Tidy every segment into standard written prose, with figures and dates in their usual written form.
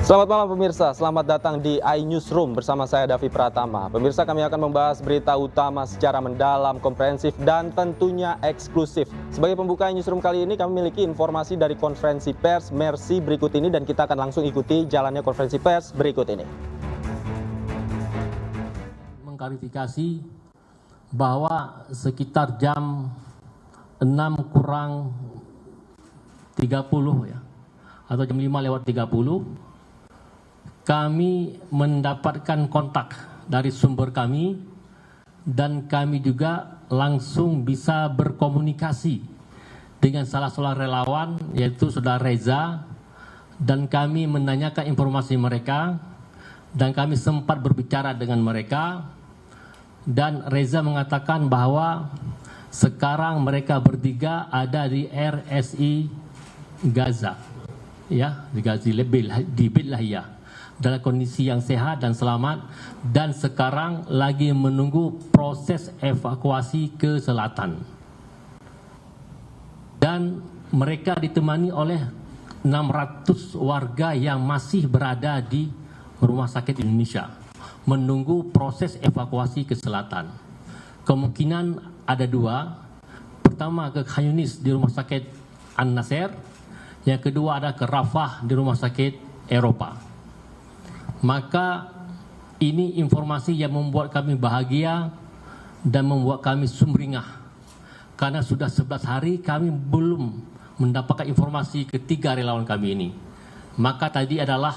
Selamat malam pemirsa, selamat datang di iNewsroom bersama saya Davi Pratama. Pemirsa, kami akan membahas berita utama secara mendalam, komprehensif, dan tentunya eksklusif. Sebagai pembuka iNewsroom kali ini kami memiliki informasi dari konferensi pers Mercy berikut ini dan kita akan langsung ikuti jalannya konferensi pers berikut ini. Mengklarifikasi bahwa sekitar jam 6 kurang 30 ya, atau jam 5:30 kami mendapatkan kontak dari sumber kami dan kami juga langsung bisa berkomunikasi dengan salah seorang relawan yaitu Saudara Reza, dan kami menanyakan informasi mereka dan kami sempat berbicara dengan mereka, dan Reza mengatakan bahwa sekarang mereka bertiga ada di RSI Gaza, ya, di Gaza di Beit Lahia, dalam kondisi yang sehat dan selamat, dan sekarang lagi menunggu proses evakuasi ke selatan. Dan mereka ditemani oleh 600 warga yang masih berada di Rumah Sakit Indonesia menunggu proses evakuasi ke selatan. Kemungkinan ada dua. Pertama ke Khan Yunis di Rumah Sakit An-Nasir, yang kedua ada ke Rafah di Rumah Sakit Eropa. Maka ini informasi yang membuat kami bahagia dan membuat kami sumringah, karena sudah 11 hari kami belum mendapatkan informasi ketiga relawan kami ini. Maka tadi adalah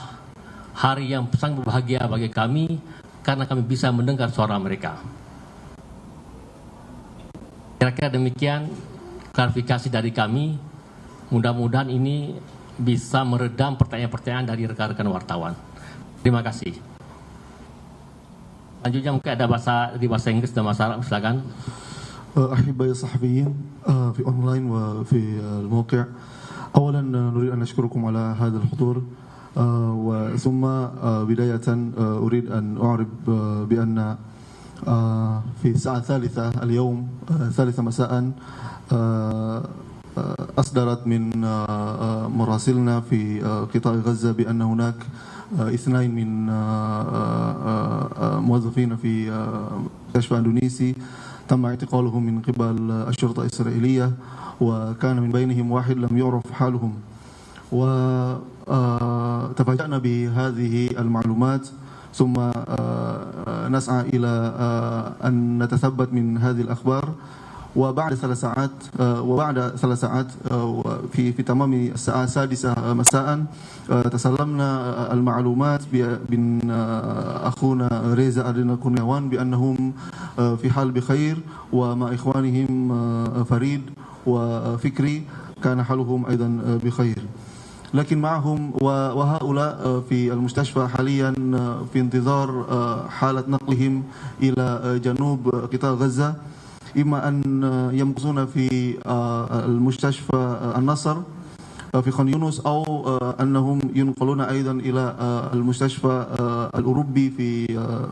hari yang sangat berbahagia bagi kami karena kami bisa mendengar suara mereka. Kira-kira demikian klarifikasi dari kami. Mudah-mudahan ini bisa meredam pertanyaan-pertanyaan dari rekan-rekan wartawan. Terima kasih. Selanjutnya mungkin ada di bahasa Inggris dan bahasa Arab, silakan. أحبائي الصحفيين في أونلاين وفي الموقع، أولا نريد أن نشكركم على هذا الحضور، وثم بداية أريد أن أعرب بأن في الساعة الثالثة اليوم، ثالثة مساء، أصدرت من مراسلنا في قطاع غزة بأن هناك 2 من موظفين في مستشفى اندونيسي تم اعتقالهم من قبل الشرطة الإسرائيلية، وكان من بينهم واحد لم يعرف حالهم. وتفاجأنا بهذه المعلومات، ثم نسعى إلى أن نتثبت من هذه الأخبار. وبعد 3 ساعات في تمام الساعة 6 مساء تسلمنا المعلومات من أخونا ريزا أردنا كورنيوان بأنهم في حال بخير، ومع إخوانهم فريد وفكري كان حالهم أيضا بخير. لكن معهم وهؤلاء في المستشفى حاليا في انتظار حالة نقلهم إلى جنوب قطاع غزة، إما أن يمكثون في المستشفى النصر في خان يونس، أو أنهم ينقلون أيضا إلى المستشفى الأوروبي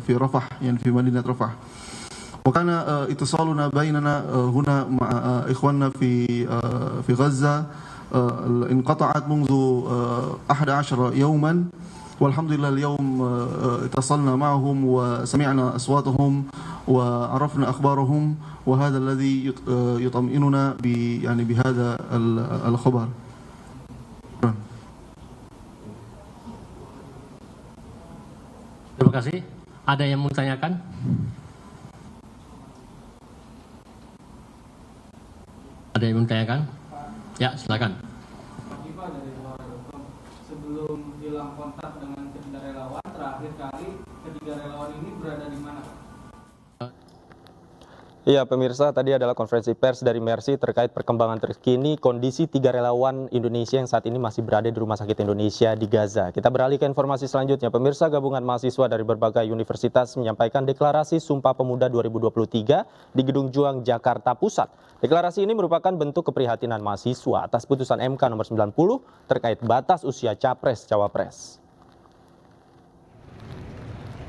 في رفح، يعني في مدينة رفح. وكان اتصالنا بيننا هنا مع إخواننا في غزة انقطعت منذ 11 يوما، والحمد لله اليوم اتصلنا معهم وسمعنا أصواتهم وعرفنا أخبارهم، وهذا الذي يطمئننا بهذا الخبر. Terima kasih. Ada yang mau ditanyakan? Ada yang mau ditanyakan? Ya, silakan. Sebelum hilang kontak dengan ketiga relawan, terakhir kali ketiga relawan ini berada di mana? Iya pemirsa, tadi adalah konferensi pers dari Mercy terkait perkembangan terkini kondisi 3 relawan Indonesia yang saat ini masih berada di Rumah Sakit Indonesia di Gaza. Kita beralih ke informasi selanjutnya. Pemirsa, gabungan mahasiswa dari berbagai universitas menyampaikan deklarasi Sumpah Pemuda 2023 di Gedung Juang, Jakarta Pusat. Deklarasi ini merupakan bentuk keprihatinan mahasiswa atas putusan MK nomor 90 terkait batas usia Capres-Cawapres.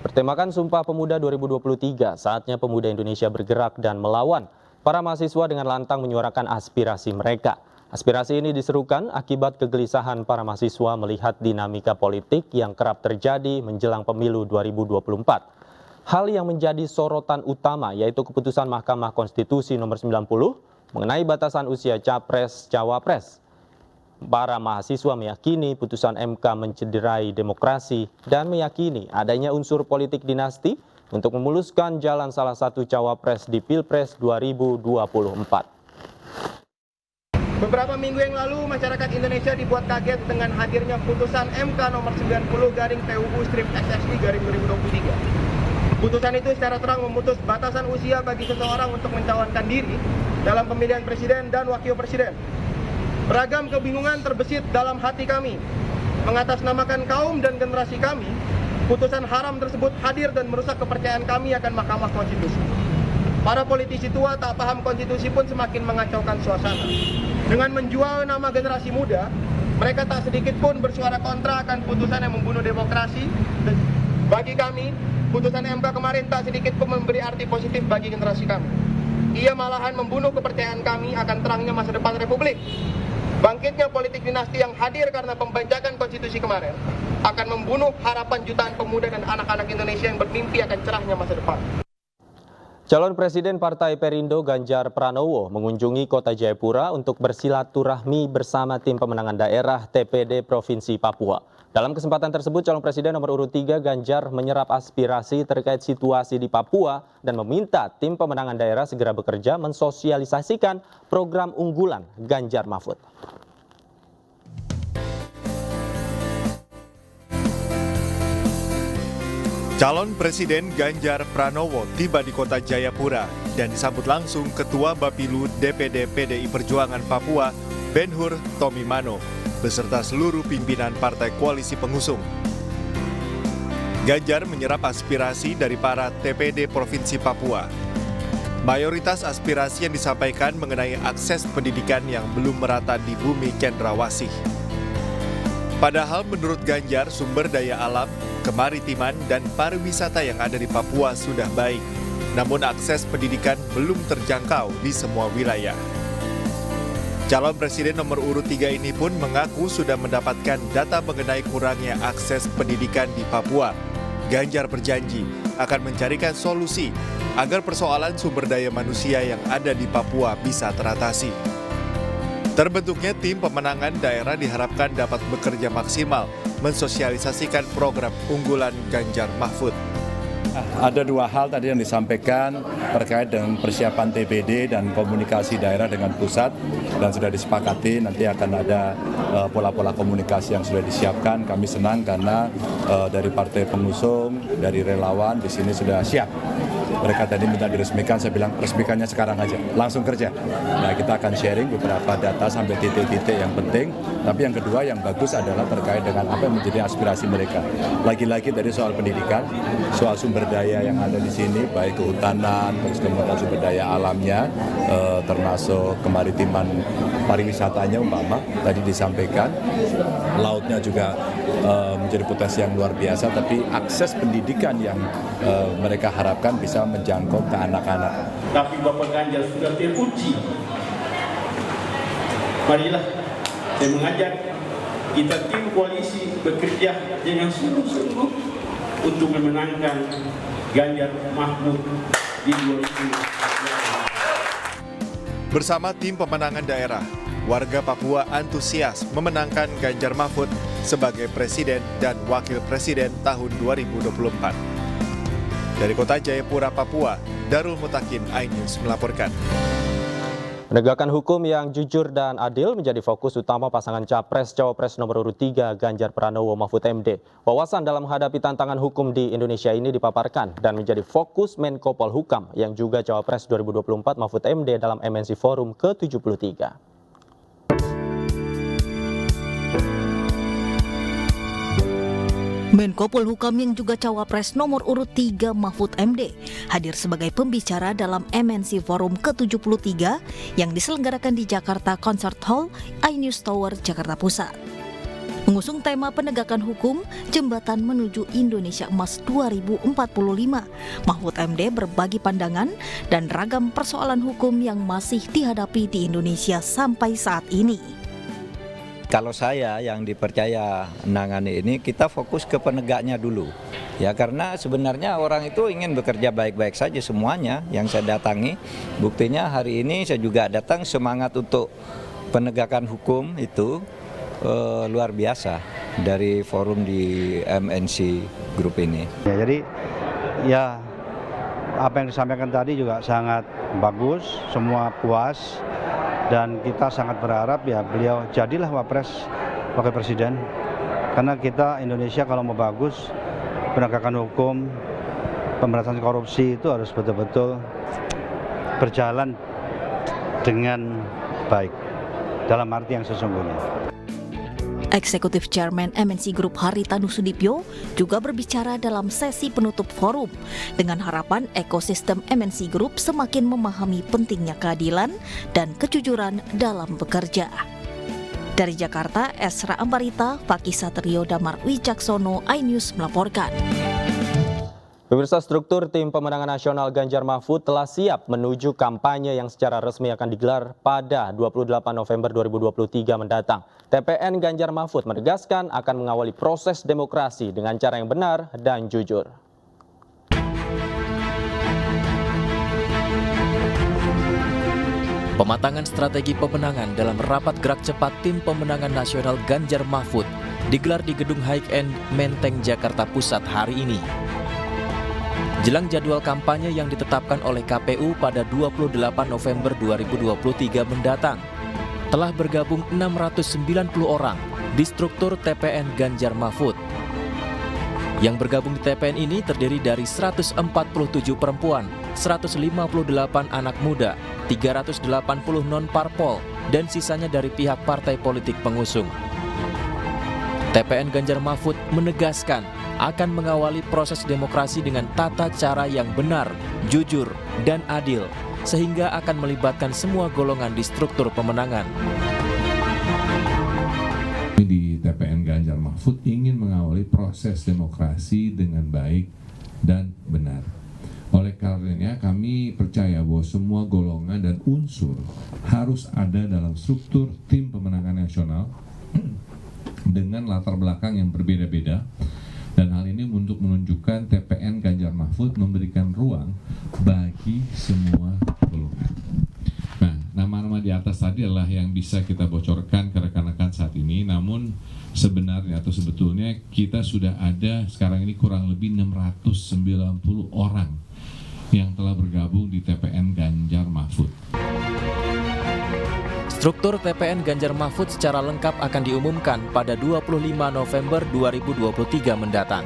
Bertemakan Sumpah Pemuda 2023, saatnya pemuda Indonesia bergerak dan melawan. Para mahasiswa dengan lantang menyuarakan aspirasi mereka. Aspirasi ini diserukan akibat kegelisahan para mahasiswa melihat dinamika politik yang kerap terjadi menjelang pemilu 2024. Hal yang menjadi sorotan utama yaitu keputusan Mahkamah Konstitusi nomor 90 mengenai batasan usia Capres-Cawapres. Para mahasiswa meyakini putusan MK mencederai demokrasi dan meyakini adanya unsur politik dinasti untuk memuluskan jalan salah satu cawapres di Pilpres 2024. Beberapa minggu yang lalu, masyarakat Indonesia dibuat kaget dengan hadirnya putusan MK nomor 90/PUU/SSI/2023. Putusan itu secara terang memutus batasan usia bagi seseorang untuk mencalonkan diri dalam pemilihan presiden dan wakil presiden. Beragam kebingungan terbesit dalam hati kami. Mengatasnamakan kaum dan generasi kami, putusan haram tersebut hadir dan merusak kepercayaan kami akan Mahkamah Konstitusi. Para politisi tua tak paham konstitusi pun semakin mengacaukan suasana. Dengan menjual nama generasi muda, mereka tak sedikit pun bersuara kontra akan putusan yang membunuh demokrasi. Bagi kami, putusan MK kemarin tak sedikit pun memberi arti positif bagi generasi kami. Ia malahan membunuh kepercayaan kami akan terangnya masa depan Republik. Bangkitnya politik dinasti yang hadir karena pembajakan konstitusi kemarin akan membunuh harapan jutaan pemuda dan anak-anak Indonesia yang bermimpi akan cerahnya masa depan. Calon Presiden Partai Perindo Ganjar Pranowo mengunjungi Kota Jayapura untuk bersilaturahmi bersama tim pemenangan daerah TPD Provinsi Papua. Dalam kesempatan tersebut, calon presiden nomor urut 3 Ganjar menyerap aspirasi terkait situasi di Papua dan meminta tim pemenangan daerah segera bekerja mensosialisasikan program unggulan Ganjar Mahfud. Calon Presiden Ganjar Pranowo tiba di Kota Jayapura dan disambut langsung Ketua Bapilu DPD PDI Perjuangan Papua, Ben-Hur Tomimano, beserta seluruh pimpinan partai koalisi pengusung. Ganjar menyerap aspirasi dari para TPD Provinsi Papua. Mayoritas aspirasi yang disampaikan mengenai akses pendidikan yang belum merata di bumi cendrawasih. Padahal menurut Ganjar, sumber daya alam, kemaritiman, dan pariwisata yang ada di Papua sudah baik. Namun akses pendidikan belum terjangkau di semua wilayah. Calon Presiden nomor urut 3 ini pun mengaku sudah mendapatkan data mengenai kurangnya akses pendidikan di Papua. Ganjar berjanji akan mencarikan solusi agar persoalan sumber daya manusia yang ada di Papua bisa teratasi. Terbentuknya tim pemenangan daerah diharapkan dapat bekerja maksimal mensosialisasikan program unggulan Ganjar Mahfud. Ada dua hal tadi yang disampaikan terkait dengan persiapan TPD dan komunikasi daerah dengan pusat, dan sudah disepakati nanti akan ada pola-pola komunikasi yang sudah disiapkan. Kami senang karena dari partai pengusung, dari relawan di sini sudah siap. Mereka tadi minta diresmikan, saya bilang resmikannya sekarang aja, langsung kerja. Nah, kita akan sharing beberapa data sampai titik-titik yang penting. Tapi yang kedua yang bagus adalah terkait dengan apa yang menjadi aspirasi mereka. Lagi-lagi dari soal pendidikan, soal sumber daya yang ada di sini, baik kehutanan, terus kemudian sumber daya alamnya, termasuk kemaritiman pariwisatanya umpama, tadi disampaikan. Lautnya juga menjadi potensi yang luar biasa, tapi akses pendidikan yang mereka harapkan bisa menjangkau ke anak-anak. Tapi Bapak Ganjar sudah teruji. Marilah saya mengajak kita tim koalisi bekerja dengan sungguh-sungguh untuk memenangkan Ganjar Mahfud di 2024. Bersama tim pemenangan daerah, warga Papua antusias memenangkan Ganjar Mahfud sebagai Presiden dan Wakil Presiden tahun 2024. Dari Kota Jayapura, Papua, Darul Mutakin, iNews melaporkan. Penegakan hukum yang jujur dan adil menjadi fokus utama pasangan Capres-Cawapres nomor urut 3 Ganjar Pranowo Mahfud MD. Wawasan dalam menghadapi tantangan hukum di Indonesia ini dipaparkan dan menjadi fokus Menko Polhukam yang juga Cawapres 2024 Mahfud MD dalam MNC Forum ke-73. Menko Polhukam yang juga Cawapres nomor urut 3 Mahfud MD hadir sebagai pembicara dalam MNC Forum ke-73 yang diselenggarakan di Jakarta Concert Hall, iNews Tower, Jakarta Pusat. Mengusung tema penegakan hukum, Jembatan Menuju Indonesia Emas 2045, Mahfud MD berbagi pandangan dan ragam persoalan hukum yang masih dihadapi di Indonesia sampai saat ini. Kalau saya yang dipercaya menangani ini, kita fokus ke penegaknya dulu. Ya, karena sebenarnya orang itu ingin bekerja baik-baik saja semuanya yang saya datangi. Buktinya hari ini saya juga datang semangat untuk penegakan hukum itu luar biasa dari forum di MNC Group ini. Ya, jadi ya apa yang disampaikan tadi juga sangat bagus, semua puas. Dan kita sangat berharap ya beliau jadilah Wakil Presiden. Karena kita Indonesia kalau mau bagus, penegakan hukum, pemberantasan korupsi itu harus betul-betul berjalan dengan baik, dalam arti yang sesungguhnya. Eksekutif Chairman MNC Group Haritanu Sudipyo juga berbicara dalam sesi penutup forum dengan harapan ekosistem MNC Group semakin memahami pentingnya keadilan dan kejujuran dalam bekerja. Dari Jakarta, Esra Ambarita, Fakih Satrio Damar Wicaksono, iNews melaporkan. Pemirsa, struktur tim pemenangan nasional Ganjar Mahfud telah siap menuju kampanye yang secara resmi akan digelar pada 28 November 2023 mendatang. TPN Ganjar Mahfud menegaskan akan mengawali proses demokrasi dengan cara yang benar dan jujur. Pematangan strategi pemenangan dalam rapat gerak cepat tim pemenangan nasional Ganjar Mahfud digelar di Gedung High-End Menteng, Jakarta Pusat hari ini. Jelang jadwal kampanye yang ditetapkan oleh KPU pada 28 November 2023 mendatang, telah bergabung 690 orang di struktur TPN Ganjar Mahfud. Yang bergabung di TPN ini terdiri dari 147 perempuan, 158 anak muda, 380 non-parpol, dan sisanya dari pihak partai politik pengusung. TPN Ganjar Mahfud menegaskan akan mengawali proses demokrasi dengan tata cara yang benar, jujur, dan adil, sehingga akan melibatkan semua golongan di struktur pemenangan. Di TPN Ganjar Mahfud ingin mengawali proses demokrasi dengan baik dan benar. Oleh karenanya kami percaya bahwa semua golongan dan unsur harus ada dalam struktur tim pemenangan nasional dengan latar belakang yang berbeda-beda. Dan hal ini untuk menunjukkan TPN Ganjar Mahfud memberikan ruang bagi semua golongan. Nah, nama-nama di atas tadi adalah yang bisa kita bocorkan ke rekan-rekan saat ini. Namun sebenarnya atau sebetulnya kita sudah ada sekarang ini kurang lebih 690 orang yang telah bergabung di TPN Ganjar Mahfud. Struktur TPN Ganjar Mahfud secara lengkap akan diumumkan pada 25 November 2023 mendatang.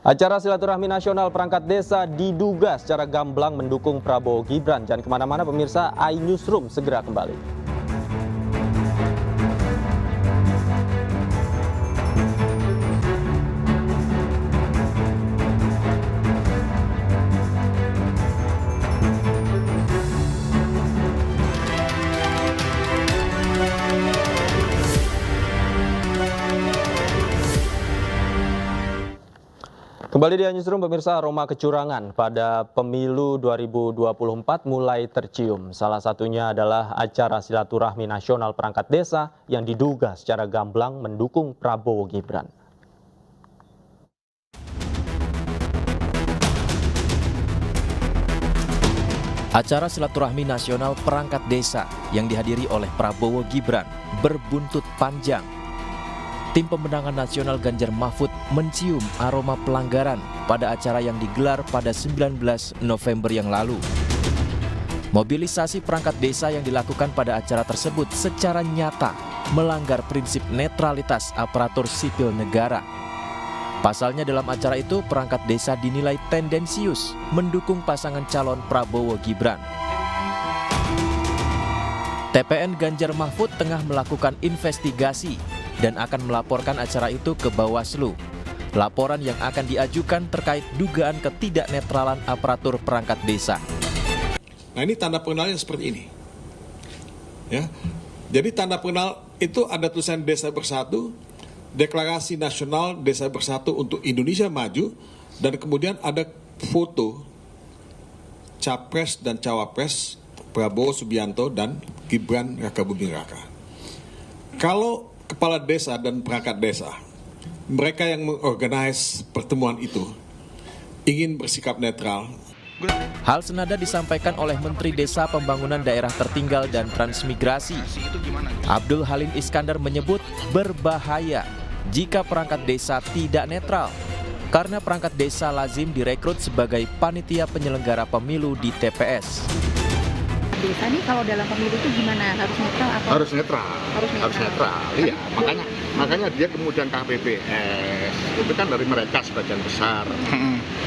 Acara silaturahmi nasional perangkat desa diduga secara gamblang mendukung Prabowo Gibran. Jangan kemana-mana pemirsa, iNewsroom segera kembali. Kembali di iNewsroom pemirsa, aroma kecurangan pada pemilu 2024 mulai tercium. Salah satunya adalah acara silaturahmi nasional perangkat desa yang diduga secara gamblang mendukung Prabowo Gibran. Acara silaturahmi nasional perangkat desa yang dihadiri oleh Prabowo Gibran berbuntut panjang. Tim pemenangan nasional Ganjar Mahfud mencium aroma pelanggaran pada acara yang digelar pada 19 November yang lalu. Mobilisasi perangkat desa yang dilakukan pada acara tersebut secara nyata melanggar prinsip netralitas aparatur sipil negara. Pasalnya dalam acara itu perangkat desa dinilai tendensius mendukung pasangan calon Prabowo Gibran. TPN Ganjar Mahfud tengah melakukan investigasi dan akan melaporkan acara itu ke Bawaslu. Laporan yang akan diajukan terkait dugaan ketidaknetralan aparatur perangkat desa. Nah, ini tanda pengenalan seperti ini. Ya. Jadi tanda pengenal itu ada tulisan Desa Bersatu, Deklarasi Nasional Desa Bersatu untuk Indonesia Maju, dan kemudian ada foto Capres dan Cawapres Prabowo Subianto dan Gibran Rakabuming Raka. Kalau kepala desa dan perangkat desa, mereka yang mengorganize pertemuan itu ingin bersikap netral. Hal senada disampaikan oleh Menteri Desa Pembangunan Daerah Tertinggal dan Transmigrasi. Abdul Halim Iskandar menyebut berbahaya jika perangkat desa tidak netral, karena perangkat desa lazim direkrut sebagai panitia penyelenggara pemilu di TPS. Desa nih kalau dalam pemilu itu gimana? Harus netral atau? Harus netral. Harus netral. Iya, makanya dia kemudian KPPS itu kan dari mereka sebagian besar.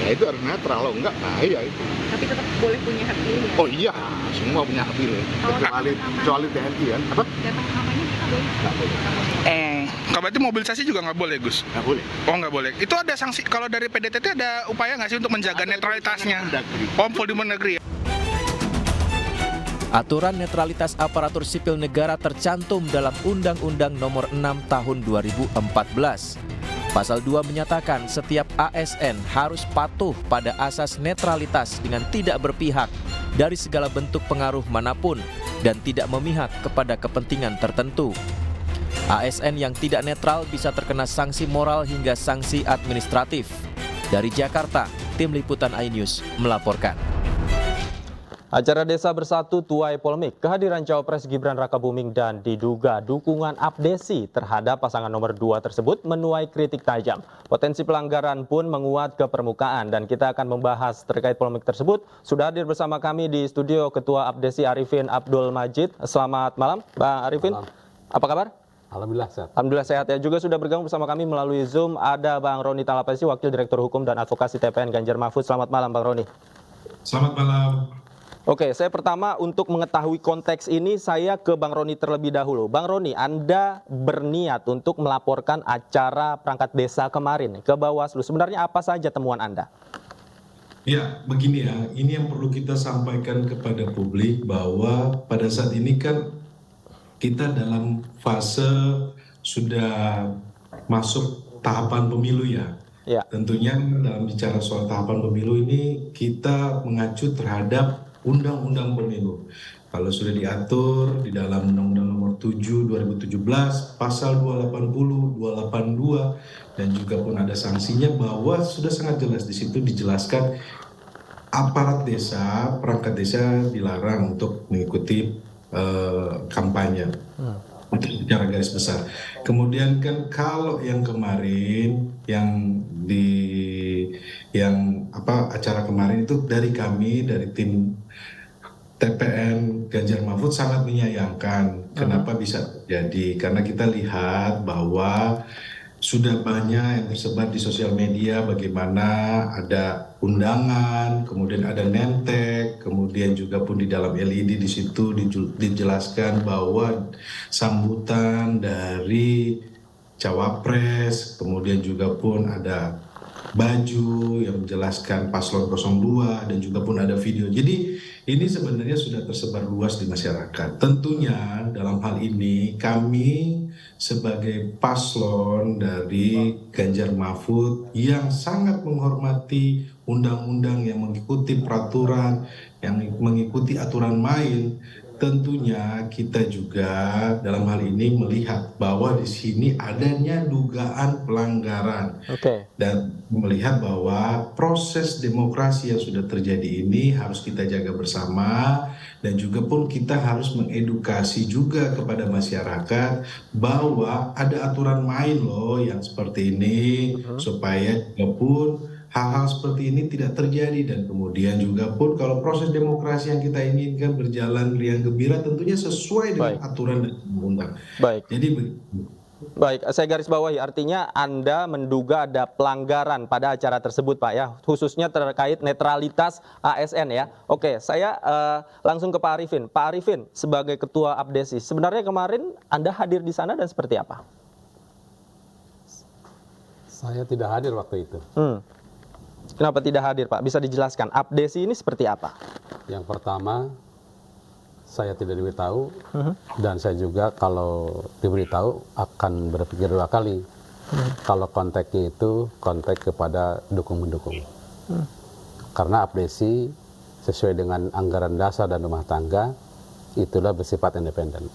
Ya itu harus netral, loh enggak bahaya itu. Tapi tetap boleh punya hak pilih ya? Oh iya, semua punya hak pilih. Kecuali TNI kan. Apa? Datang kampanye kita boleh? Nggak boleh. Kalau berarti mobilisasi juga nggak boleh, Gus? Nggak boleh. Oh, nggak boleh. Itu ada sanksi, kalau dari PDTT ada upaya nggak sih untuk menjaga netralitasnya? Di Mendagri ya? Aturan netralitas aparatur sipil negara tercantum dalam Undang-Undang Nomor 6 Tahun 2014. Pasal 2 menyatakan setiap ASN harus patuh pada asas netralitas dengan tidak berpihak dari segala bentuk pengaruh manapun dan tidak memihak kepada kepentingan tertentu. ASN yang tidak netral bisa terkena sanksi moral hingga sanksi administratif. Dari Jakarta, Tim Liputan iNews melaporkan. Acara Desa Bersatu tuai polemik. Kehadiran Cawapres Gibran Rakabuming dan diduga dukungan abdesi terhadap pasangan nomor 2 tersebut menuai kritik tajam. Potensi pelanggaran pun menguat ke permukaan dan kita akan membahas terkait polemik tersebut. Sudah hadir bersama kami di studio Ketua Abdesi Arifin Abdul Majid. Selamat malam, Bang Arifin. Malam. Apa kabar? Alhamdulillah sehat. Alhamdulillah sehat ya. Juga sudah bergabung bersama kami melalui Zoom ada Bang Roni Talapesi, Wakil Direktur Hukum dan Advokasi TPN Ganjar Mahfud. Selamat malam, Bang Roni. Selamat malam. Oke, saya pertama untuk mengetahui konteks ini saya ke Bang Roni terlebih dahulu. Bang Roni, Anda berniat untuk melaporkan acara perangkat desa kemarin ke Bawaslu. Sebenarnya apa saja temuan Anda? Ya, begini ya. Ini yang perlu kita sampaikan kepada publik bahwa pada saat ini kan kita dalam fase sudah masuk tahapan pemilu ya. Ya. Tentunya dalam bicara soal tahapan pemilu ini kita mengacu terhadap Undang-Undang Pemilu. Kalau sudah diatur di dalam Undang-Undang Nomor 7 2017, Pasal 280, 282, dan juga pun ada sanksinya bahwa sudah sangat jelas di situ dijelaskan aparat desa, perangkat desa dilarang untuk mengikuti kampanye. Untuk bicara garis besar. Kemudian kan kalau yang kemarin acara kemarin itu dari kami dari tim TPN Ganjar Mahfud sangat menyayangkan. Kenapa bisa terjadi? Karena kita lihat bahwa sudah banyak yang tersebar di sosial media bagaimana ada undangan, kemudian ada nentek, kemudian juga pun di dalam LED di situ dijelaskan bahwa sambutan dari Cawapres, kemudian juga pun ada baju yang menjelaskan paslon 02 dan juga pun ada video. Jadi ini sebenarnya sudah tersebar luas di masyarakat. Tentunya dalam hal ini kami sebagai paslon dari Ganjar Mahfud yang sangat menghormati undang-undang yang mengikuti peraturan, yang mengikuti aturan main, tentunya kita juga dalam hal ini melihat bahwa di sini adanya dugaan pelanggaran. Dan melihat bahwa proses demokrasi yang sudah terjadi ini harus kita jaga bersama, dan juga pun kita harus mengedukasi juga kepada masyarakat bahwa ada aturan main loh yang seperti ini, supaya juga pun hal-hal seperti ini tidak terjadi. Dan kemudian juga pun kalau proses demokrasi yang kita inginkan berjalan riang gembira tentunya sesuai dengan aturan dan undang-undang. Jadi Baik, saya garis bawahi, artinya Anda menduga ada pelanggaran pada acara tersebut Pak ya, khususnya terkait netralitas ASN ya. Oke, saya langsung ke Pak Arifin. Pak Arifin, sebagai Ketua Abdesi, sebenarnya kemarin Anda hadir di sana dan seperti apa? Saya tidak hadir waktu itu. Kenapa tidak hadir Pak? Bisa dijelaskan, Abdesi ini seperti apa? Yang pertama, Saya tidak diberitahu dan saya juga kalau diberitahu akan berpikir 2 kali. Kalau kontaknya itu kontak kepada dukung-mendukung. Karena abdesi sesuai dengan anggaran dasar dan rumah tangga itulah bersifat independen.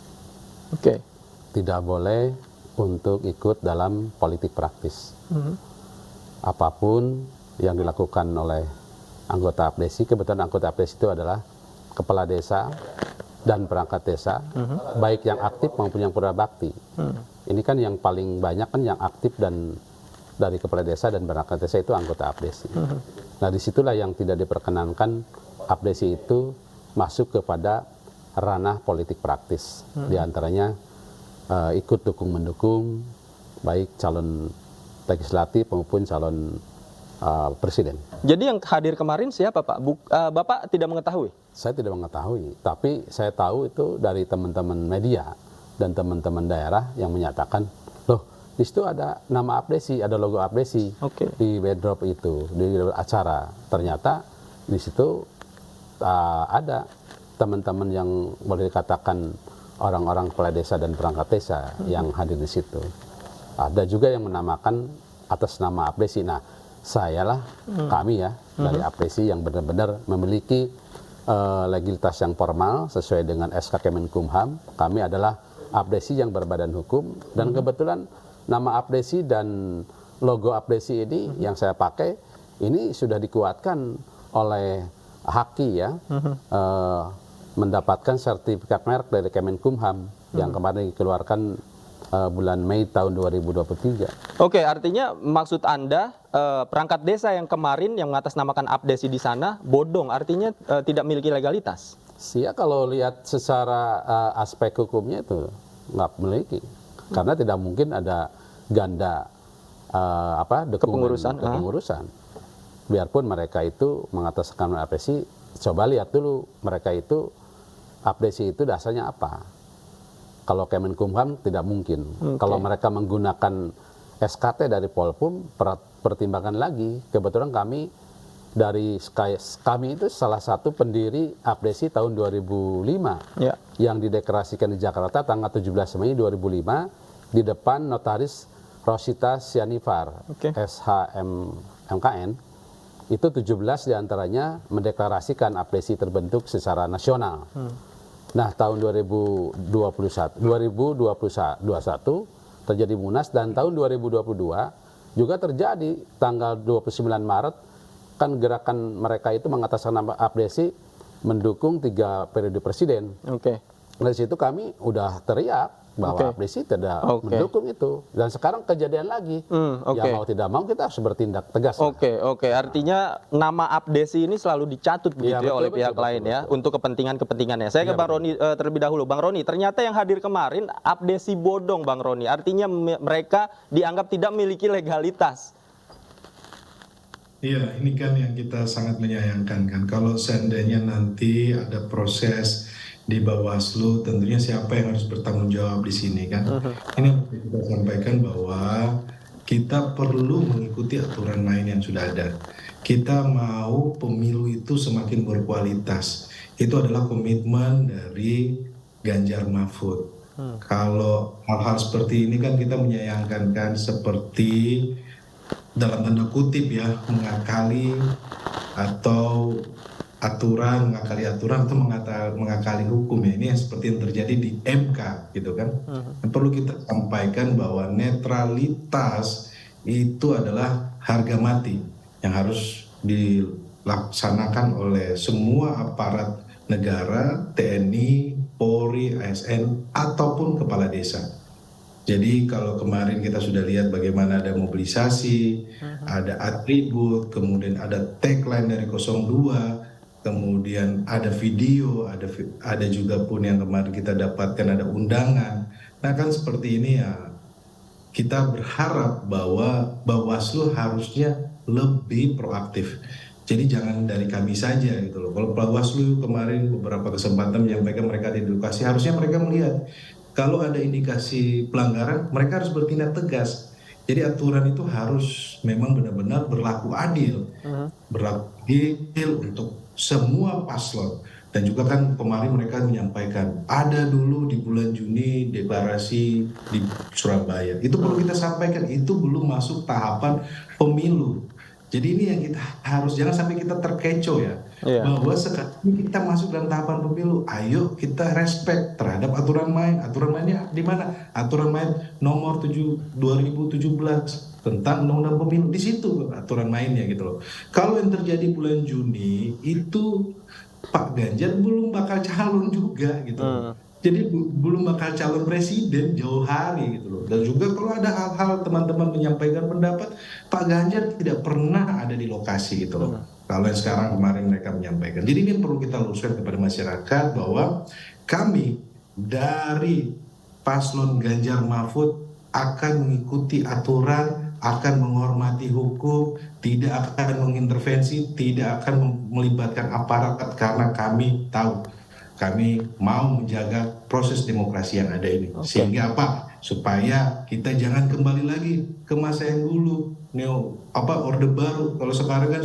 Oke. Tidak boleh untuk ikut dalam politik praktis. Apapun yang dilakukan oleh anggota abdesi, kebetulan anggota abdesi itu adalah kepala desa dan perangkat desa, baik yang aktif maupun yang pura bakti. Ini kan yang paling banyak kan yang aktif dan dari kepala desa dan perangkat desa itu anggota abdesi. Nah disitulah yang tidak diperkenankan abdesi itu masuk kepada ranah politik praktis. Di antaranya ikut dukung-mendukung baik calon legislatif maupun calon presiden. Jadi yang hadir kemarin siapa Pak? Bapak tidak mengetahui? Saya tidak mengetahui, tapi saya tahu itu dari teman-teman media dan teman-teman daerah yang menyatakan, loh di situ ada nama abdesi, ada logo abdesi di backdrop itu, di acara. Ternyata di situ ada teman-teman yang boleh dikatakan orang-orang kepala desa dan perangkat desa yang hadir di situ. Ada juga yang menamakan atas nama abdesi. Nah, sayalah kami ya dari abdesi yang benar-benar memiliki legalitas yang formal sesuai dengan SK Kemenkumham. Kami adalah abdesi yang berbadan hukum dan kebetulan nama abdesi dan logo abdesi ini yang saya pakai ini sudah dikuatkan oleh Haki ya, mendapatkan sertifikat merek dari Kemenkumham yang kemarin dikeluarkan bulan Mei tahun 2023. Oke, artinya maksud Anda perangkat desa yang kemarin yang mengatasnamakan abdesi di sana bodong, artinya tidak memiliki legalitas? Sia kalau lihat secara aspek hukumnya itu nggak memiliki, karena tidak mungkin ada ganda kepengurusan. Biarpun mereka itu mengatasnamakan abdesi, coba lihat dulu mereka itu abdesi itu dasarnya apa. Kalau Kemenkumham tidak mungkin. Kalau mereka menggunakan SKT dari Polpum, pertimbangkan lagi. Kebetulan kami itu salah satu pendiri abdesi tahun 2005 yang dideklarasikan di Jakarta tanggal 17 Mei 2005 di depan Notaris Rosita Sianifar SHMKN. Itu 17 diantaranya mendeklarasikan abdesi terbentuk secara nasional. Nah, tahun 2021 terjadi Munas dan tahun 2022 juga terjadi tanggal 29 Maret kan gerakan mereka itu mengatasnamakan abdesi mendukung 3 periode presiden. Dari situ kami udah teriak bahwa abdesi tidak mendukung itu dan sekarang kejadian lagi. Ya mau tidak mau kita harus bertindak tegas. Artinya nama abdesi ini selalu dicatut begitu oleh pihak lain ya untuk kepentingannya. Saya ke Bang Roni terlebih dahulu. Bang Roni, ternyata yang hadir kemarin abdesi bodong, Bang Roni. Artinya mereka dianggap tidak memiliki legalitas. Iya, ini kan yang kita sangat menyayangkan kan. Kalau seandainya nanti ada proses di Bawaslu, tentunya siapa yang harus bertanggung jawab di sini kan. Ini yang kita sampaikan bahwa kita perlu mengikuti aturan main yang sudah ada. Kita mau pemilu itu semakin berkualitas. Itu adalah komitmen dari Ganjar Mahfud. Kalau hal-hal seperti ini kan kita menyayangkan kan, seperti dalam tanda kutip ya, mengakali atau mengakali aturan atau mengakali hukum ya. Ini yang seperti yang terjadi di MK gitu kan. Dan perlu kita sampaikan bahwa netralitas itu adalah harga mati yang harus dilaksanakan oleh semua aparat negara, TNI, Polri, ASN ataupun kepala desa. Jadi kalau kemarin kita sudah lihat bagaimana ada mobilisasi, ada atribut, kemudian ada tagline dari 02, kemudian ada video, ada juga pun yang kemarin kita dapatkan ada undangan. Nah kan seperti ini ya, kita berharap bahwa Bawaslu harusnya lebih proaktif. Jadi jangan dari kami saja gitu loh. Kalau Bawaslu kemarin beberapa kesempatan menyampaikan mereka diedukasi, harusnya mereka melihat kalau ada indikasi pelanggaran, mereka harus bertindak tegas. Jadi aturan itu harus memang benar-benar berlaku adil. Berlaku adil untuk semua paslon. Dan juga kan kemarin mereka menyampaikan ada dulu di bulan Juni deklarasi di Surabaya. Itu perlu kita sampaikan, itu belum masuk tahapan pemilu. Jadi ini yang kita harus, jangan sampai kita terkecoh ya, bahwa sekarang kita masuk dalam tahapan pemilu. Ayo kita respect terhadap aturan main. Aturan mainnya di mana? Aturan main nomor 7 2017 tentang undang-undang pemilu, di situ aturan mainnya gitu loh. Kalau yang terjadi bulan Juni itu Pak Ganjar belum bakal calon juga gitu loh. Jadi belum bakal calon presiden jauh hari gitu loh. Dan juga kalau ada hal-hal teman-teman menyampaikan pendapat, Pak Ganjar tidak pernah ada di lokasi gitu loh. Kalau yang sekarang kemarin mereka menyampaikan. Jadi ini perlu kita luruskan kepada masyarakat bahwa kami dari paslon Ganjar Mahfud akan mengikuti aturan, akan menghormati hukum, tidak akan mengintervensi, tidak akan melibatkan aparat karena kami tahu, kami mau menjaga proses demokrasi yang ada ini. Sehingga apa? Supaya kita jangan kembali lagi ke masa yang dulu, Orde Baru. Kalau sekarang kan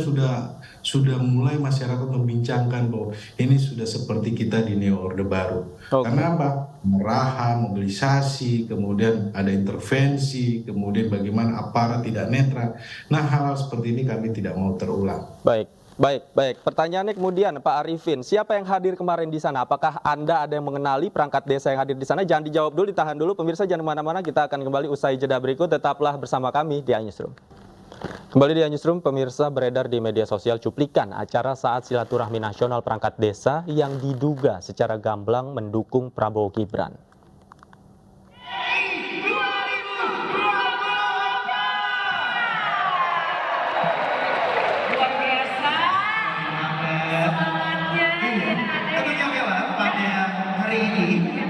sudah mulai masyarakat membincangkan bahwa ini sudah seperti kita di Neo Orde Baru. Karena apa? Merahan, mobilisasi, kemudian ada intervensi, kemudian bagaimana aparat tidak netral. Nah, hal-hal seperti ini kami tidak mau terulang. Baik. Pertanyaannya kemudian Pak Arifin, siapa yang hadir kemarin di sana? Apakah Anda ada yang mengenali perangkat desa yang hadir di sana? Jangan dijawab dulu, ditahan dulu. Pemirsa jangan kemana-mana, kita akan kembali usai jeda berikut. Tetaplah bersama kami di iNewsroom. Kembali di iNewsroom, pemirsa, beredar di media sosial cuplikan acara saat silaturahmi nasional perangkat desa yang diduga secara gamblang mendukung Prabowo Gibran.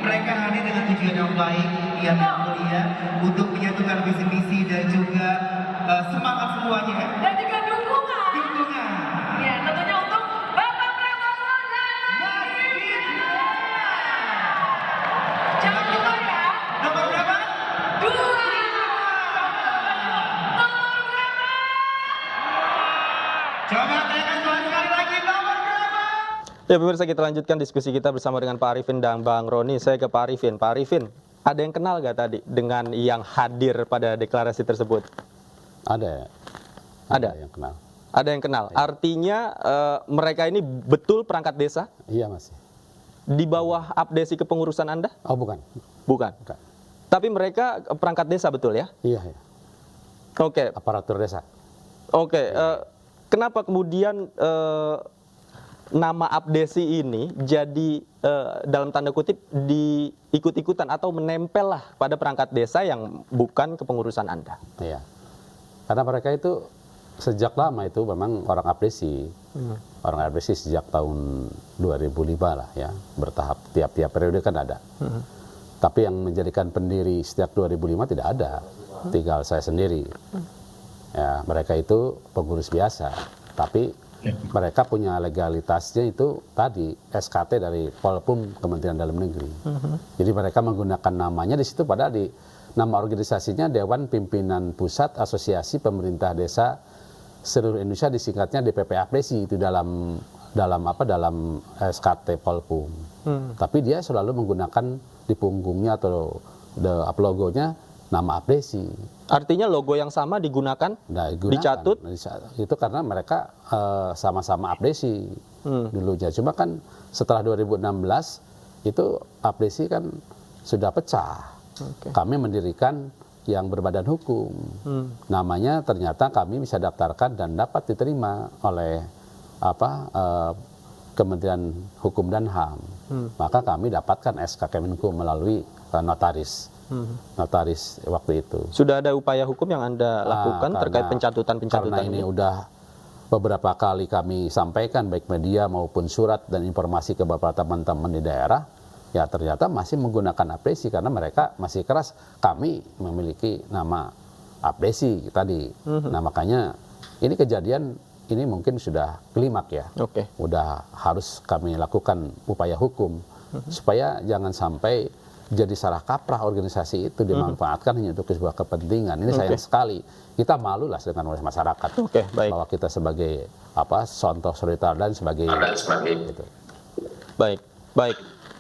Mereka hadir dengan tujuan yang baik, yang mulia, untuk menyatukan visi-misi dan juga semangat semuanya. Dan juga dukungan. Ya, tentunya untuk Bapak Prabowo dan Mas Gibran. Jangan lupa ya. Nomor berapa? 2. Nomor berapa? Coba tanyakan sekali lagi, nomor berapa? Ya pemirsa, kita lanjutkan diskusi kita bersama dengan Pak Arifin dan Bang Roni. Saya ke Pak Arifin. Pak Arifin, ada yang kenal gak tadi dengan yang hadir pada deklarasi tersebut? Ada yang kenal. Ada yang kenal. Ya. Artinya mereka ini betul perangkat desa? Iya masih. Di bawah abdesi kepengurusan Anda? Oh bukan. Bukan. Tapi mereka perangkat desa betul ya? Iya. Oke. Aparatur desa. Oke. Kenapa kemudian nama abdesi ini jadi dalam tanda kutip diikut-ikutan atau menempel lah pada perangkat desa yang bukan kepengurusan Anda? Iya. Karena mereka itu sejak lama itu memang orang abdesi. Orang abdesi sejak tahun 2005 lah ya, bertahap tiap-tiap periode kan ada. Tapi yang menjadikan pendiri sejak 2005 tidak ada. Tinggal saya sendiri. Ya, mereka itu pengurus biasa, tapi mereka punya legalitasnya itu tadi SKT dari Polpum Kementerian Dalam Negeri. Jadi mereka menggunakan namanya di situ, padahal di nama organisasinya Dewan Pimpinan Pusat Asosiasi Pemerintah Desa Seluruh Indonesia, disingkatnya DPP Abdesi, itu dalam SKT Polpum. Tapi dia selalu menggunakan di punggungnya atau logonya nama abdesi. Artinya logo yang sama digunakan, dicatut? Itu karena mereka sama-sama abdesi dulunya. Cuma kan setelah 2016 itu abdesi kan sudah pecah. Kami mendirikan yang berbadan hukum. Namanya ternyata kami bisa daftarkan dan dapat diterima oleh Kementerian Hukum dan HAM. Maka kami dapatkan SK Kemenkum melalui notaris waktu itu. Sudah ada upaya hukum yang Anda lakukan terkait pencatutan-pencatutan karena ini udah beberapa kali kami sampaikan baik media maupun surat dan informasi ke beberapa teman-teman di daerah, ya ternyata masih menggunakan abdesi karena mereka masih keras kami memiliki nama abdesi tadi. Nah makanya ini kejadian ini mungkin sudah klimak ya. Udah harus kami lakukan upaya hukum supaya jangan sampai jadi salah kaprah organisasi itu dimanfaatkan hanya untuk sebuah kepentingan. Ini sayang sekali. Kita malu lah dengan oleh masyarakat bahwa kita sebagai contoh solidar dan sebagai gitu.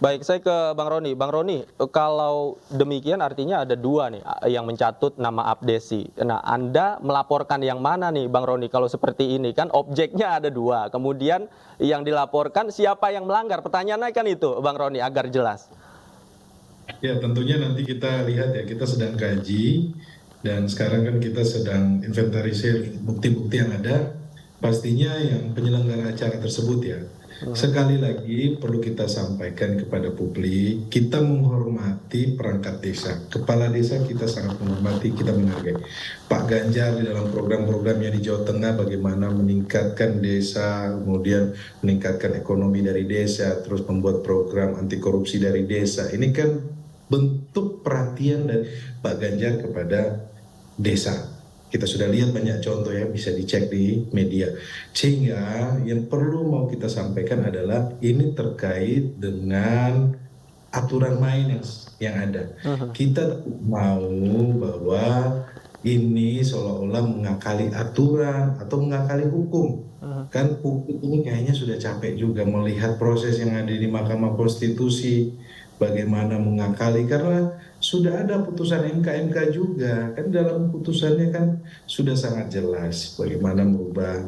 Baik, saya ke Bang Roni. Bang Roni, kalau demikian artinya ada dua nih yang mencatut nama Abdesi. Nah, Anda melaporkan yang mana nih, Bang Roni? Kalau seperti ini kan objeknya ada dua. Kemudian yang dilaporkan siapa yang melanggar? Pertanyaannya kan itu, Bang Roni, agar jelas. Ya, tentunya nanti kita lihat ya, kita sedang kaji dan sekarang kan kita sedang inventarisir bukti-bukti yang ada. Pastinya yang penyelenggara acara tersebut ya. Sekali lagi perlu kita sampaikan kepada publik, kita menghormati perangkat desa. Kepala desa kita sangat menghormati, kita menghargai. Pak Ganjar di dalam program-programnya di Jawa Tengah bagaimana meningkatkan desa, kemudian meningkatkan ekonomi dari desa, terus membuat program anti korupsi dari desa. Ini kan bentuk perhatian dari Pak Ganjar kepada desa. Kita sudah lihat banyak contoh ya, bisa dicek di media. Sehingga yang perlu mau kita sampaikan adalah ini terkait dengan aturan main yang ada. Kita mau bahwa ini seolah-olah mengakali aturan atau mengakali hukum. Kan publik ini kayaknya sudah capek juga melihat proses yang ada di Mahkamah Konstitusi, bagaimana mengakali, karena sudah ada putusan MK juga kan, dalam putusannya kan sudah sangat jelas bagaimana merubah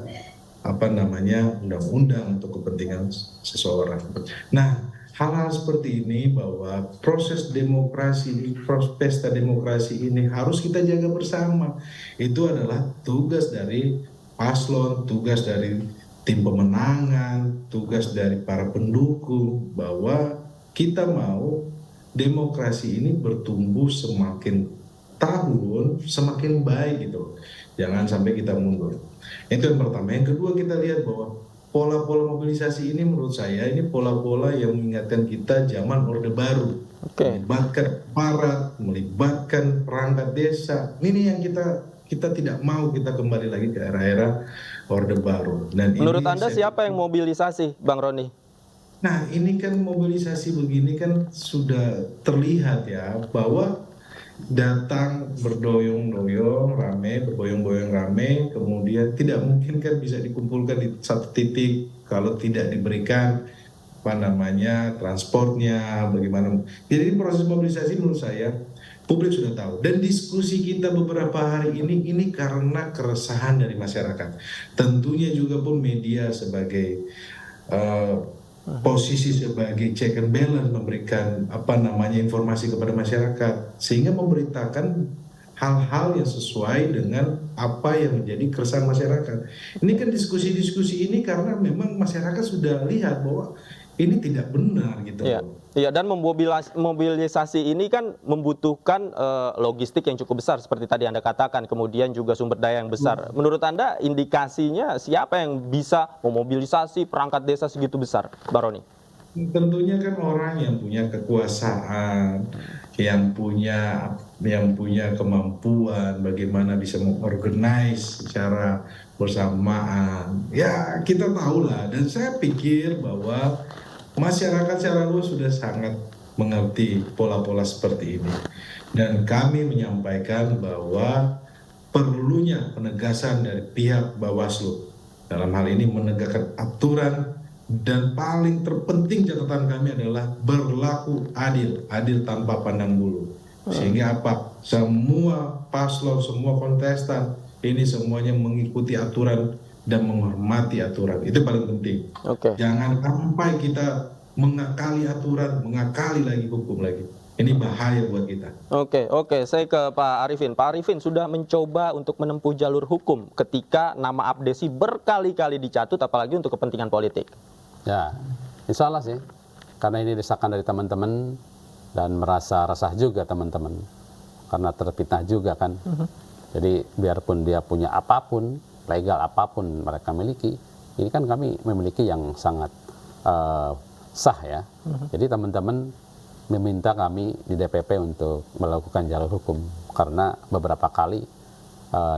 undang-undang untuk kepentingan seseorang. Nah, hal-hal seperti ini bahwa proses demokrasi, pesta demokrasi ini harus kita jaga bersama. Itu adalah tugas dari paslon, tugas dari tim pemenangan, tugas dari para pendukung, bahwa kita mau demokrasi ini bertumbuh semakin tahun semakin baik gitu. Jangan sampai kita mundur. Itu yang pertama. Yang kedua, kita lihat bahwa pola-pola mobilisasi ini menurut saya ini pola-pola yang mengingatkan kita zaman Orde Baru. Melibatkan aparat, melibatkan perangkat desa. Ini yang kita tidak mau, kita kembali lagi ke era-era Orde Baru. Dan menurut Anda siapa yang mobilisasi, Bang Roni? Nah, ini kan mobilisasi begini kan sudah terlihat ya, bahwa datang berboyong-boyong rame, kemudian tidak mungkin kan bisa dikumpulkan di satu titik kalau tidak diberikan transportnya, bagaimana. Jadi proses mobilisasi menurut saya publik sudah tahu, dan diskusi kita beberapa hari ini karena keresahan dari masyarakat. Tentunya juga pun media sebagai posisi sebagai check and balance, memberikan informasi kepada masyarakat, sehingga memberitakan hal-hal yang sesuai dengan apa yang menjadi keresahan masyarakat. Ini kan diskusi-diskusi ini karena memang masyarakat sudah lihat bahwa ini tidak benar gitu. Iya, dan mobilisasi ini kan membutuhkan logistik yang cukup besar seperti tadi Anda katakan, kemudian juga sumber daya yang besar. Menurut Anda indikasinya siapa yang bisa memobilisasi perangkat desa segitu besar, Bang Roni? Tentunya kan orang yang punya kekuasaan, yang punya kemampuan bagaimana bisa mengorganize secara bersamaan. Ya, kita tahulah, dan saya pikir bahwa masyarakat secara luas sudah sangat mengerti pola-pola seperti ini. Dan kami menyampaikan bahwa perlunya penegasan dari pihak Bawaslu dalam hal ini menegakkan aturan, dan paling terpenting catatan kami adalah berlaku adil tanpa pandang bulu. Sehingga semua paslon, semua kontestan ini semuanya mengikuti aturan dan menghormati aturan. Itu paling penting. Jangan sampai kita mengakali aturan, mengakali lagi hukum lagi. Ini bahaya buat kita. Oke, saya ke Pak Arifin. Pak Arifin sudah mencoba untuk menempuh jalur hukum ketika nama Abdesi berkali-kali dicatut, apalagi untuk kepentingan politik. Ya, insya Allah sih. Karena ini desakan dari teman-teman dan merasa resah juga teman-teman. Karena terfitnah juga kan. Jadi biarpun dia punya apapun, legal apapun mereka miliki, ini kan kami memiliki yang sangat sah ya. Jadi teman-teman meminta kami di DPP untuk melakukan jalur hukum karena beberapa kali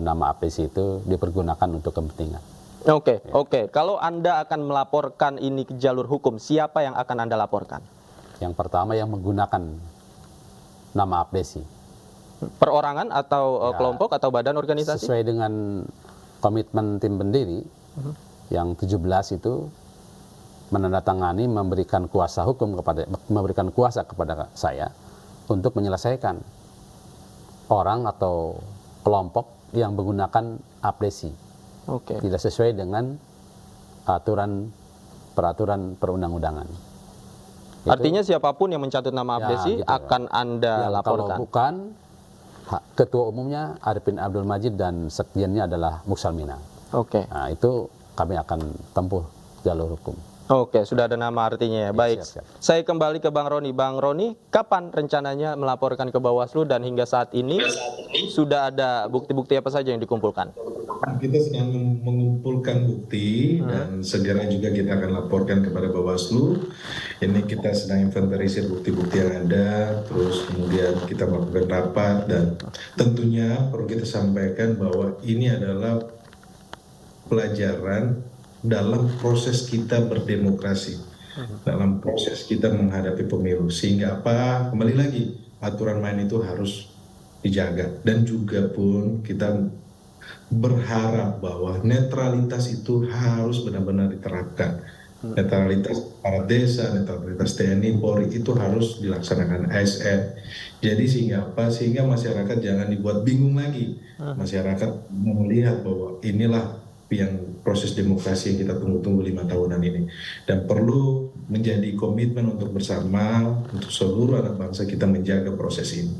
nama Abdesi itu dipergunakan untuk kepentingan. Oke. Kalau Anda akan melaporkan ini ke jalur hukum, siapa yang akan Anda laporkan? Yang pertama yang menggunakan nama abdesi. Perorangan atau kelompok atau badan organisasi? Sesuai dengan komitmen tim pendiri yang 17 itu menandatangani memberikan kuasa kepada saya untuk menyelesaikan orang atau kelompok yang menggunakan abdesi. Tidak sesuai dengan peraturan perundang-undangan. Artinya siapapun yang mencatut nama abdesi akan Anda laporkan? Kalau bukan, ketua umumnya Arifin Abdul Majid dan sekjennya adalah Muksalmina. Nah, itu kami akan tempuh jalur hukum. Sudah ada nama artinya ya. Baik, saya kembali ke Bang Roni. Bang Roni, kapan rencananya melaporkan ke Bawaslu dan hingga saat ini sudah ada bukti-bukti apa saja yang dikumpulkan? Kita sedang mengumpulkan bukti dan segera juga kita akan laporkan kepada Bawaslu. Ini kita sedang inventarisir bukti-bukti yang ada, terus kemudian kita melakukan rapat dan tentunya perlu kita sampaikan bahwa ini adalah pelajaran dalam proses kita berdemokrasi, dalam proses kita menghadapi pemilu. Sehingga apa? Kembali lagi, aturan main itu harus dijaga. Dan juga pun kita berharap bahwa netralitas itu harus benar-benar diterapkan. Netralitas para desa, netralitas TNI, Polri itu harus dilaksanakan ASN. Jadi sehingga apa? Sehingga masyarakat jangan dibuat bingung lagi. Masyarakat melihat bahwa inilah yang proses demokrasi yang kita tunggu-tunggu 5 tahunan ini, dan perlu menjadi komitmen untuk bersama, untuk seluruh anak bangsa kita menjaga proses ini.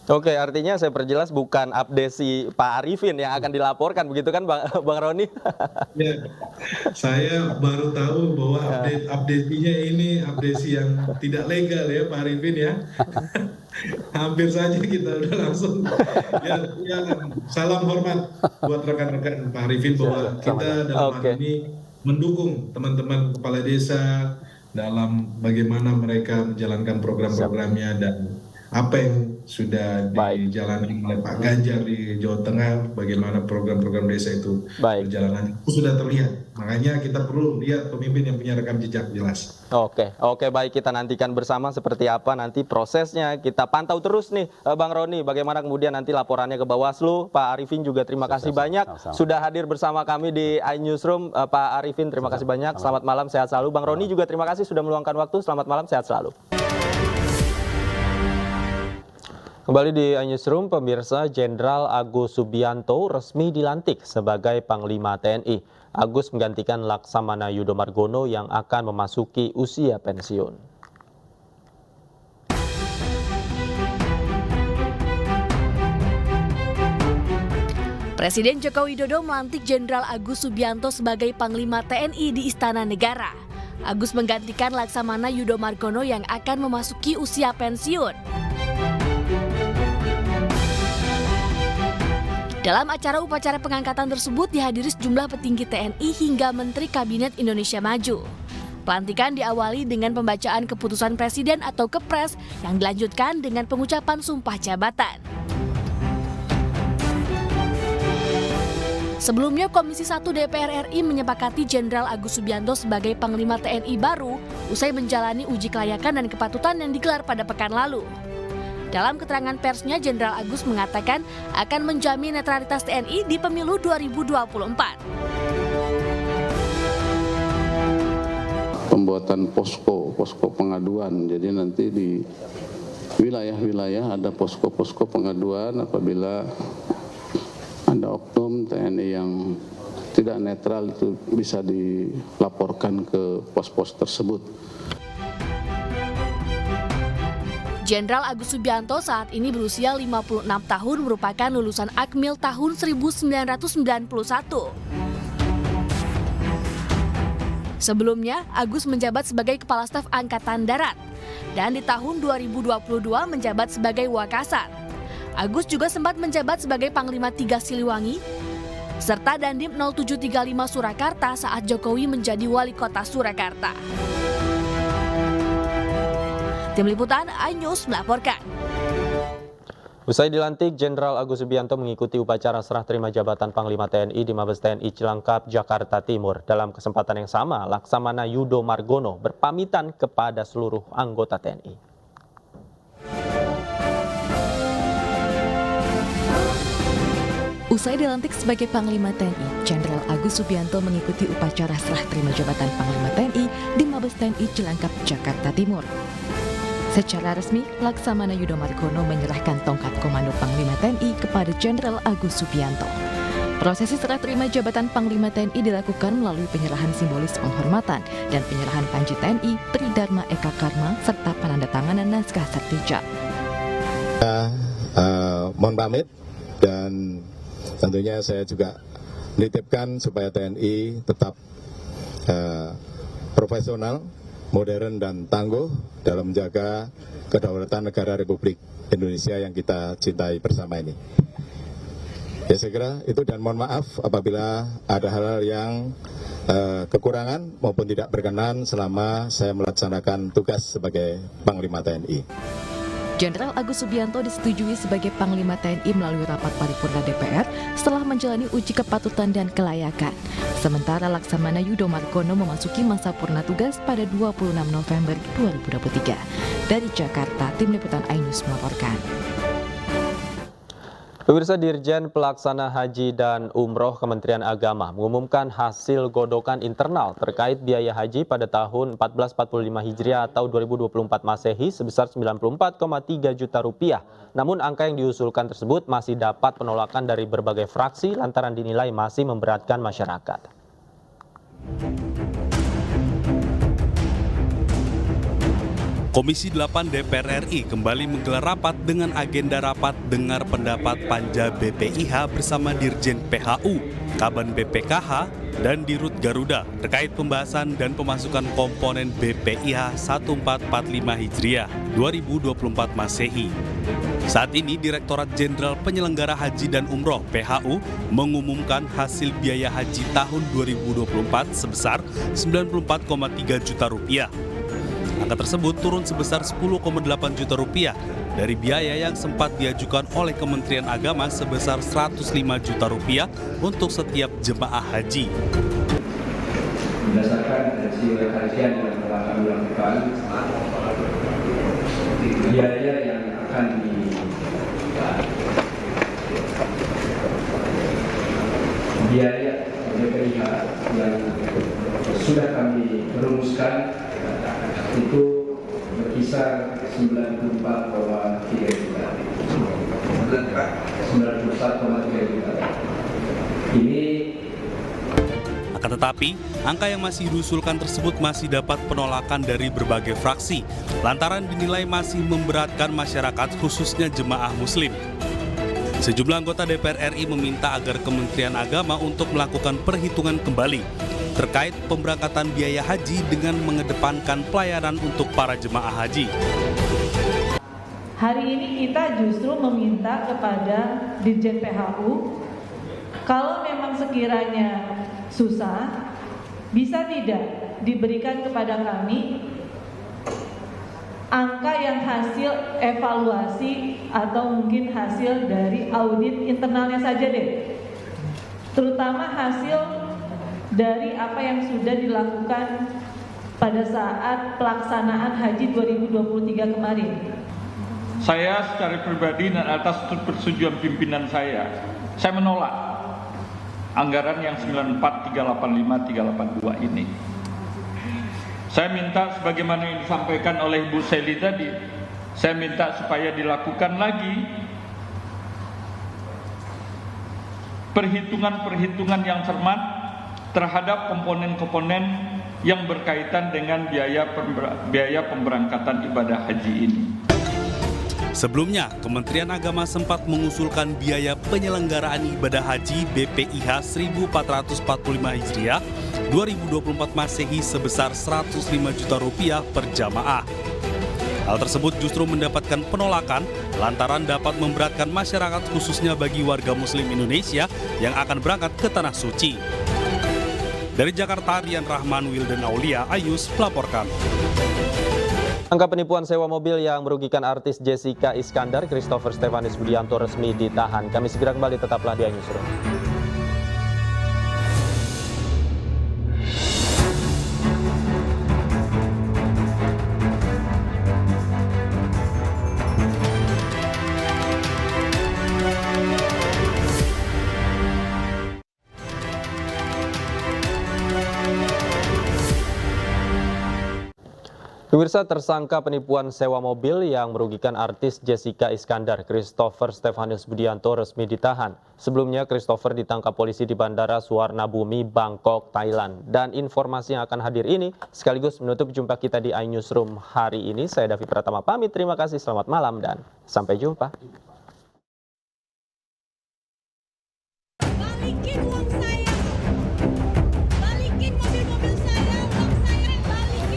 Artinya saya perjelas bukan abdesi Pak Arifin yang akan dilaporkan, begitu kan Bang Roni? Ya, saya baru tahu bahwa abdesinya ini abdesi yang tidak legal ya Pak Arifin ya. Hampir saja kita udah langsung ya, salam hormat buat rekan-rekan Pak Arifin bahwa kita dalam hal ini mendukung teman-teman kepala desa dalam bagaimana mereka menjalankan program-programnya dan apa yang sudah dijalani oleh Pak Ganjar di Jawa Tengah, bagaimana program-program desa itu berjalan, itu sudah terlihat. Makanya kita perlu lihat pemimpin yang punya rekam jejak jelas. Oke, baik, kita nantikan bersama seperti apa nanti prosesnya. Kita pantau terus nih Bang Roni, bagaimana kemudian nanti laporannya ke Bawaslu. Pak Arifin juga terima kasih banyak sudah hadir bersama kami di iNewsroom. Pak Arifin terima kasih banyak, selamat malam, sehat selalu. Bang Roni juga terima kasih sudah meluangkan waktu, selamat malam, sehat selalu. Kembali di iNewsroom, pemirsa, Jenderal Agus Subianto resmi dilantik sebagai Panglima TNI. Agus menggantikan Laksamana Yudo Margono yang akan memasuki usia pensiun. Presiden Joko Widodo melantik Jenderal Agus Subianto sebagai Panglima TNI di Istana Negara. Agus menggantikan Laksamana Yudo Margono yang akan memasuki usia pensiun. Dalam acara upacara pengangkatan tersebut dihadiri sejumlah petinggi TNI hingga Menteri Kabinet Indonesia Maju. Pelantikan diawali dengan pembacaan keputusan Presiden atau Kepres yang dilanjutkan dengan pengucapan sumpah jabatan. Sebelumnya, Komisi 1 DPR RI menyepakati Jenderal Agus Subianto sebagai Panglima TNI baru usai menjalani uji kelayakan dan kepatutan yang digelar pada pekan lalu. Dalam keterangan persnya, Jenderal Agus mengatakan akan menjamin netralitas TNI di pemilu 2024. Pembuatan posko pengaduan, jadi nanti di wilayah-wilayah ada posko pengaduan apabila ada oknum TNI yang tidak netral itu bisa dilaporkan ke pos-pos tersebut. Jenderal Agus Subianto saat ini berusia 56 tahun, merupakan lulusan Akmil tahun 1991. Sebelumnya, Agus menjabat sebagai Kepala Staf Angkatan Darat dan di tahun 2022 menjabat sebagai Wakasat. Agus juga sempat menjabat sebagai Panglima 3 Siliwangi serta Dandim 0735 Surakarta saat Jokowi menjadi Wali Kota Surakarta. Tim Liputan iNews melaporkan. Usai dilantik, Jenderal Agus Subianto mengikuti upacara serah terima jabatan Panglima TNI di Mabes TNI Cilangkap, Jakarta Timur. Dalam kesempatan yang sama, Laksamana Yudo Margono berpamitan kepada seluruh anggota TNI. Usai dilantik sebagai Panglima TNI, Jenderal Agus Subianto mengikuti upacara serah terima jabatan Panglima TNI di Mabes TNI Cilangkap, Jakarta Timur. Secara resmi, Laksamana Yudo Margono menyerahkan tongkat komando Panglima TNI kepada Jenderal Agus Subianto. Prosesi serah terima jabatan Panglima TNI dilakukan melalui penyerahan simbolis penghormatan dan penyerahan Panji TNI, Tridharma Eka Karma, serta penandatanganan naskah sertijab. Mohon pamit, dan tentunya saya juga menitipkan supaya TNI tetap profesional, modern dan tangguh dalam menjaga kedaulatan negara Republik Indonesia yang kita cintai bersama ini. Ya, saya kira itu, dan mohon maaf apabila ada hal-hal yang kekurangan maupun tidak berkenan selama saya melaksanakan tugas sebagai Panglima TNI. Jenderal Agus Subianto disetujui sebagai Panglima TNI melalui rapat paripurna DPR setelah menjalani uji kepatutan dan kelayakan. Sementara Laksamana Yudo Margono memasuki masa purna tugas pada 26 November 2023. Dari Jakarta, Tim Liputan iNews melaporkan. Pemirsa, Dirjen Pelaksana Haji dan Umroh Kementerian Agama mengumumkan hasil godokan internal terkait biaya haji pada tahun 1445 Hijriah atau 2024 Masehi sebesar 94,3 juta rupiah. Namun angka yang diusulkan tersebut masih dapat penolakan dari berbagai fraksi lantaran dinilai masih memberatkan masyarakat. Komisi 8 DPR RI kembali menggelar rapat dengan agenda rapat dengar pendapat Panja BPIH bersama Dirjen PHU, Kaban BPKH, dan Dirut Garuda terkait pembahasan dan pemasukan komponen BPIH 1445 Hijriah 2024 Masehi. Saat ini Direktorat Jenderal Penyelenggara Haji dan Umroh PHU mengumumkan hasil biaya haji tahun 2024 sebesar 94,3 juta rupiah. Angka tersebut turun sebesar 10,8 juta rupiah dari biaya yang sempat diajukan oleh Kementerian Agama sebesar 105 juta rupiah untuk setiap jemaah haji. Berdasarkan hasil kajian yang telah kami lakukan, biaya yang akan biaya BPIH yang sudah kami rumuskan itu berkisar 94,3 juta. 91,3 juta. Ini akan tetapi, angka yang masih diusulkan tersebut masih dapat penolakan dari berbagai fraksi lantaran dinilai masih memberatkan masyarakat khususnya jemaah muslim. Sejumlah anggota DPR RI meminta agar Kementerian Agama untuk melakukan perhitungan kembali terkait pemberangkatan biaya haji dengan mengedepankan pelayanan untuk para jemaah haji. Hari ini kita justru meminta kepada Dirjen PHU, kalau memang sekiranya susah, bisa tidak diberikan kepada kami angka yang hasil evaluasi atau mungkin hasil dari audit internalnya saja deh, terutama hasil dari apa yang sudah dilakukan pada saat pelaksanaan haji 2023 kemarin. Saya secara pribadi dan atas persetujuan pimpinan saya menolak anggaran yang 94.385.382 ini. Saya minta sebagaimana yang disampaikan oleh Bu Seli tadi, saya minta supaya dilakukan lagi perhitungan-perhitungan yang cermat terhadap komponen-komponen yang berkaitan dengan biaya pemberangkatan ibadah haji ini. Sebelumnya, Kementerian Agama sempat mengusulkan biaya penyelenggaraan ibadah haji BPIH 1445 Hijriah 2024 Masehi sebesar 105 juta rupiah per jamaah. Hal tersebut justru mendapatkan penolakan lantaran dapat memberatkan masyarakat khususnya bagi warga muslim Indonesia yang akan berangkat ke Tanah Suci. Dari Jakarta, Rian Rahman, Wildan Aulia, iNews melaporkan. Angka penipuan sewa mobil yang merugikan artis Jessica Iskandar, Christopher Stefanus Budianto resmi ditahan. Kami segera kembali, tetaplah di iNewsroom. Pemirsa, tersangka penipuan sewa mobil yang merugikan artis Jessica Iskandar, Christopher Stefanus Budianto resmi ditahan. Sebelumnya, Christopher ditangkap polisi di Bandara Suwarnabhumi, Bangkok, Thailand. Dan informasi yang akan hadir ini sekaligus menutup jumpa kita di iNewsroom hari ini. Saya Davi Pratama pamit, terima kasih, selamat malam, dan sampai jumpa.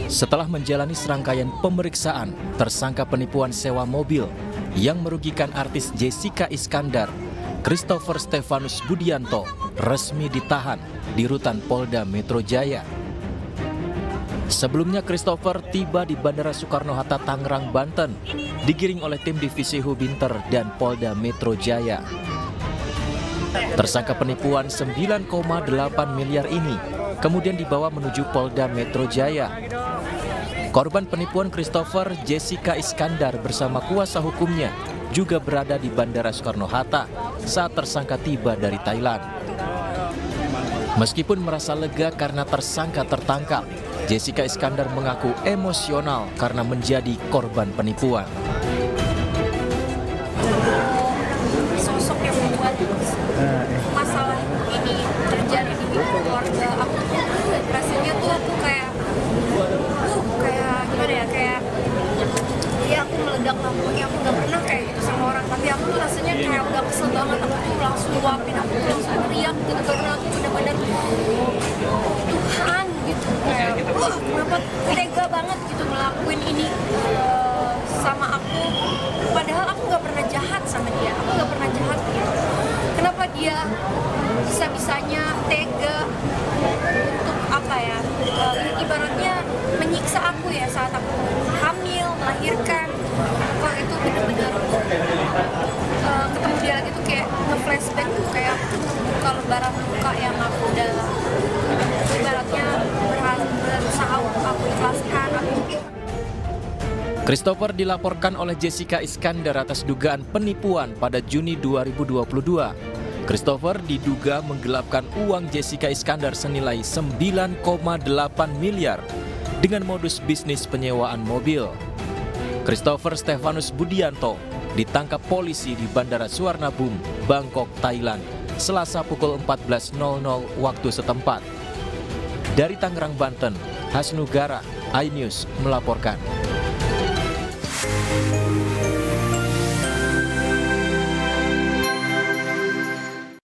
Setelah menjalani serangkaian pemeriksaan, tersangka penipuan sewa mobil yang merugikan artis Jessica Iskandar, Christopher Stefanus Budianto, resmi ditahan di rutan Polda Metro Jaya. Sebelumnya Christopher tiba di Bandara Soekarno-Hatta, Tangerang, Banten, digiring oleh tim Divisi Hubinter dan Polda Metro Jaya. Tersangka penipuan 9,8 miliar ini kemudian dibawa menuju Polda Metro Jaya. Korban penipuan Christopher, Jessica Iskandar bersama kuasa hukumnya juga berada di Bandara Soekarno-Hatta saat tersangka tiba dari Thailand. Meskipun merasa lega karena tersangka tertangkap, Jessica Iskandar mengaku emosional karena menjadi korban penipuan. Sosok yang membuat masalah ini terjadi di keluarga aku, rasanya tuh aku kayak gimana ya, kayak ya aku meledak lampunya. Aku gak pernah kayak gitu sama orang, tapi aku tuh rasanya kayak udah kesel banget. Aku tuh langsung luapin, aku tuh langsung teriak gitu karena aku bener-bener Tuhan gitu, kayak kenapa tega banget gitu ngelakuin ini sama aku, padahal aku gak pernah jahat sama dia, aku gak pernah jahat gitu. Kenapa dia bisa-bisanya tega untuk apa ya, ibaratnya menyiksa aku ya saat aku hamil, melahirkan. Wah, itu benar-benar ketemu dia lagi tuh kayak nge-flashback tuh, kayak aku tuh membuka lembaran luka yang aku udah ibaratnya berusaha aku ikhlaskan. Christopher dilaporkan oleh Jessica Iskandar atas dugaan penipuan pada Juni 2022. Christopher diduga menggelapkan uang Jessica Iskandar senilai 9,8 miliar dengan modus bisnis penyewaan mobil. Christopher Stefanus Budianto ditangkap polisi di Bandara Suwarnabhumi, Bangkok, Thailand, Selasa pukul 14.00 waktu setempat. Dari Tangerang, Banten, Hasnugara, iNews melaporkan.